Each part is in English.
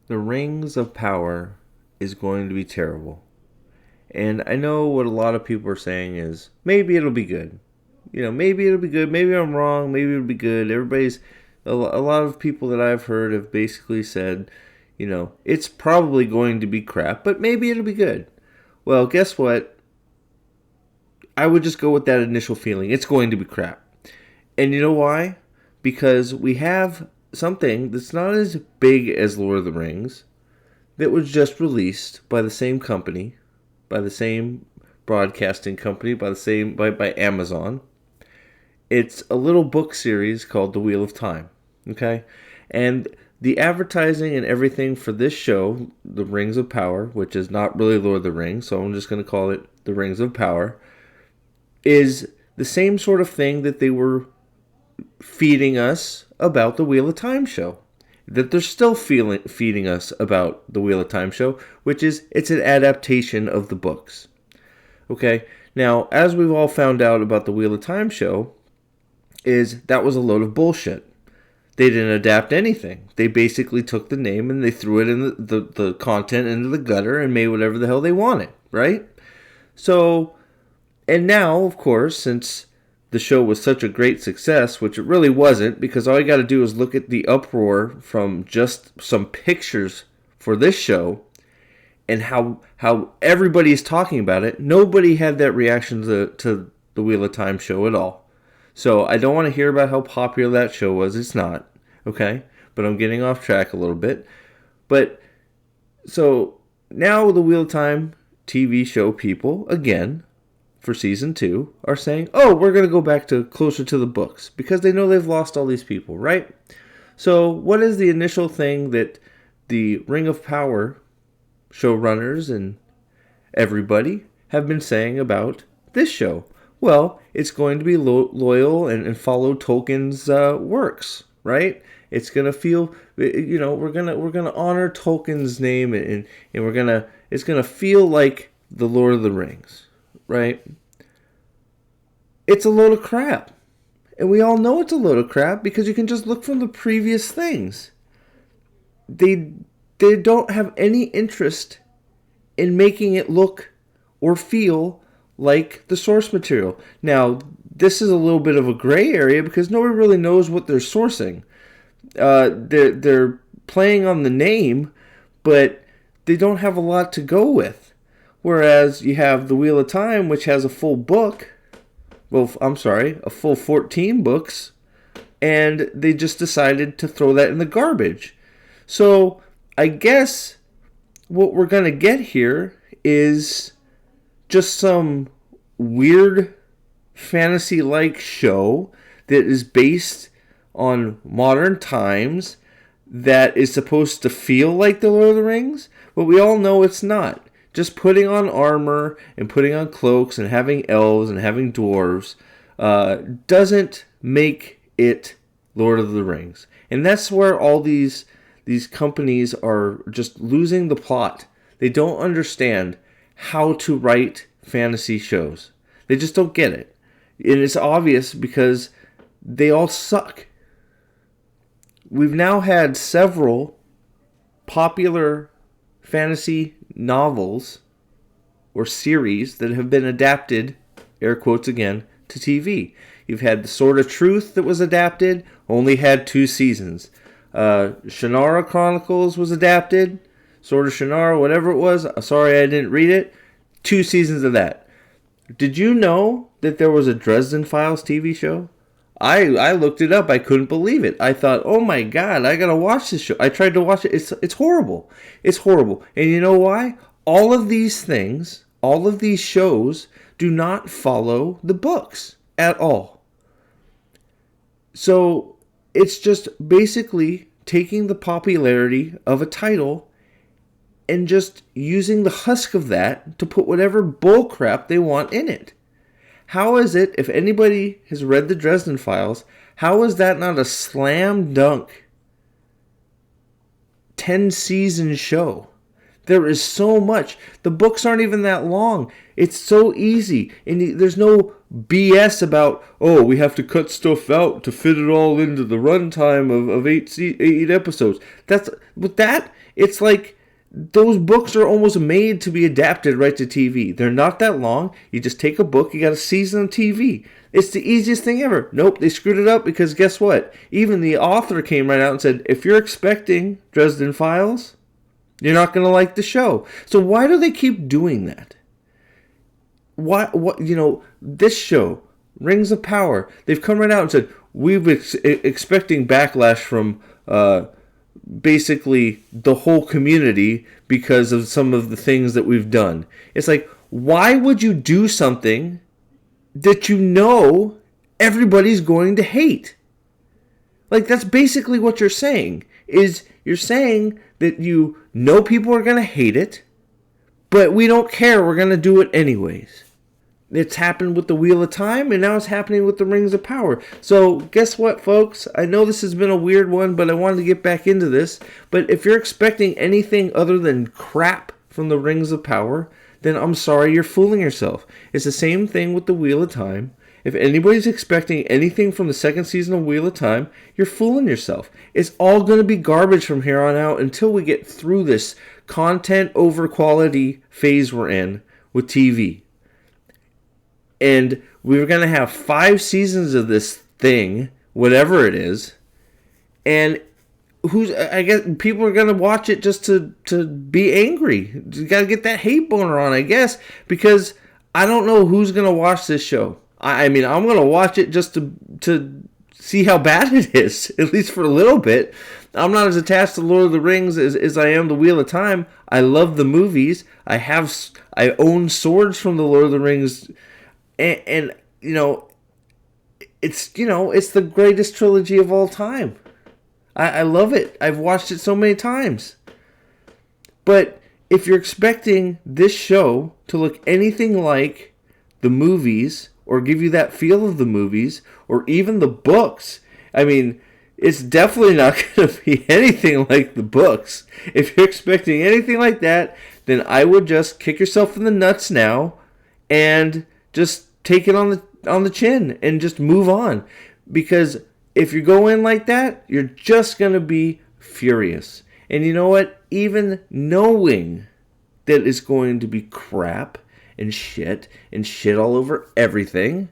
The Rings of Power is going to be terrible. And I know what a lot of people are saying is maybe it'll be good. Maybe it'll be good. Maybe I'm wrong. Maybe it'll be good. A lot of people that I've heard have basically said, it's probably going to be crap, but maybe it'll be good. Well, guess what? I would just go with that initial feeling. It's going to be crap. And you know why? Because we have something that's not as big as Lord of the Rings that was just released by the same company, by the same broadcasting company, by Amazon. It's a little book series called The Wheel of Time. Okay? And the advertising and everything for this show, The Rings of Power, which is not really Lord of the Rings, so I'm just going to call it The Rings of Power, is the same sort of thing that they were feeding us about the Wheel of Time show. That they're still feeding us about the Wheel of Time show, which is it's an adaptation of the books. Okay? Now, as we've all found out about the Wheel of Time show, is that was a load of bullshit. They didn't adapt anything. They basically took the name and they threw it in the content into the gutter and made whatever the hell they wanted, right? So, and now, of course, since the show was such a great success, which it really wasn't, because all you got to do is look at the uproar from just some pictures for this show and how everybody is talking about it. Nobody had that reaction to the Wheel of Time show at all. So I don't want to hear about how popular that show was. It's not, okay? But I'm getting off track a little bit. But so now the Wheel of Time TV show people, again, for season 2, are saying, oh, we're going to go back to closer to the books because they know they've lost all these people, right? So what is the initial thing that the Ring of Power showrunners and everybody have been saying about this show? Well, it's going to be loyal and follow Tolkien's works, right? It's gonna feel, we're gonna honor Tolkien's name and it's gonna feel like the Lord of the Rings, right? It's a load of crap, and we all know it's a load of crap because you can just look from the previous things. They don't have any interest in making it look or feel like the source material. Now, this is a little bit of a gray area because nobody really knows what they're sourcing. They're playing on the name, but they don't have a lot to go with. Whereas you have The Wheel of Time, which has a full book. Well, I'm sorry, a full 14 books. And they just decided to throw that in the garbage. So, I guess what we're going to get here is just some weird fantasy-like show that is based on modern times that is supposed to feel like the Lord of the Rings, but we all know it's not. Just putting on armor and putting on cloaks and having elves and having dwarves doesn't make it Lord of the Rings. And that's where all these companies are just losing the plot. They don't understand how to write fantasy shows. They just don't get it. And it's obvious because they all suck. We've now had several popular fantasy novels or series that have been adapted, air quotes again, to TV. You've had The Sword of Truth that was adapted, only had 2 seasons. Shannara Chronicles was adapted, Sword of Shannara, whatever it was. Sorry I didn't read it. 2 seasons of that. Did you know that there was a Dresden Files TV show? I looked it up. I couldn't believe it. I thought, oh my God, I gotta watch this show. I tried to watch it. It's horrible. It's horrible. And you know why? All of these things, all of these shows do not follow the books at all. So it's just basically taking the popularity of a title and just using the husk of that to put whatever bullcrap they want in it. How is it, if anybody has read the Dresden Files, how is that not a slam dunk 10-season show There is so much. The books aren't even that long. It's so easy. And there's no BS about, oh, we have to cut stuff out to fit it all into the runtime of eight episodes. It's like those books are almost made to be adapted right to TV. They're not that long. You just take a book, you got a season of TV. It's the easiest thing ever. Nope, they screwed it up because guess what? Even the author came right out and said, if you're expecting Dresden Files, you're not going to like the show. So why do they keep doing that? This show, Rings of Power, they've come right out and said, we've expecting backlash from basically the whole community because of some of the things that we've done. It's like, why would you do something that you know everybody's going to hate? Like, that's basically what you're saying, is you're saying that you know people are going to hate it, but we don't care, we're going to do it anyways. It's happened with the Wheel of Time, and now it's happening with the Rings of Power. So, guess what, folks? I know this has been a weird one, but I wanted to get back into this. But if you're expecting anything other than crap from the Rings of Power, then I'm sorry, you're fooling yourself. It's the same thing with the Wheel of Time. If anybody's expecting anything from the second season of Wheel of Time, you're fooling yourself. It's all going to be garbage from here on out until we get through this content over quality phase we're in with TV. And we're going to have 5 seasons of this thing, whatever it is. And I guess people are going to watch it just to be angry. You got to get that hate boner on, I guess, because I don't know who's going to watch this show. I mean, I'm going to watch it just to see how bad it is, at least for a little bit. I'm not as attached to Lord of the Rings as I am to Wheel of Time. I love the movies. I own swords from the Lord of the Rings. And it's the greatest trilogy of all time. I love it. I've watched it so many times. But if you're expecting this show to look anything like the movies, or give you that feel of the movies, or even the books, I mean, it's definitely not going to be anything like the books. If you're expecting anything like that, then I would just kick yourself in the nuts now and just take it on the chin and just move on. Because if you go in like that, you're just going to be furious. And you know what? Even knowing that it's going to be crap and shit all over everything,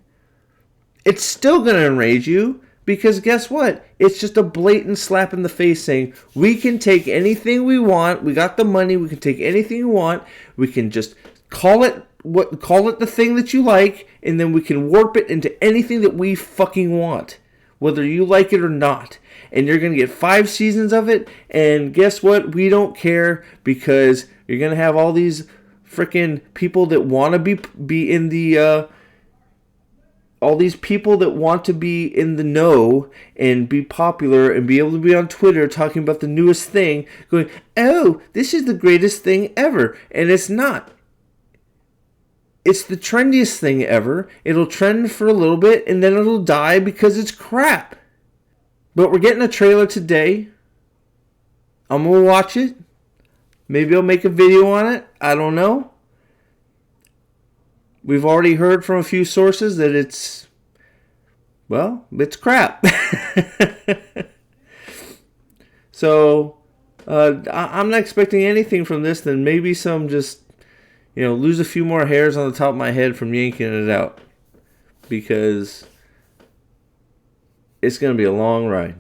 it's still going to enrage you. Because guess what? It's just a blatant slap in the face saying, we can take anything we want. We got the money. We can take anything we want. We can just call it the thing that you like, and then we can warp it into anything that we fucking want, whether you like it or not. And you're going to get 5 seasons of it, and guess what? We don't care, because you're going to have all these freaking people that want to be in the all these people that want to be in the know and be popular and be able to be on Twitter talking about the newest thing, going, oh, this is the greatest thing ever. And it's not. It's the trendiest thing ever. It'll trend for a little bit, and then it'll die because it's crap. But we're getting a trailer today. I'm going to watch it. Maybe I'll make a video on it. I don't know. We've already heard from a few sources that it's crap. So, I'm not expecting anything from this than maybe some just, lose a few more hairs on the top of my head from yanking it out. Because it's going to be a long ride.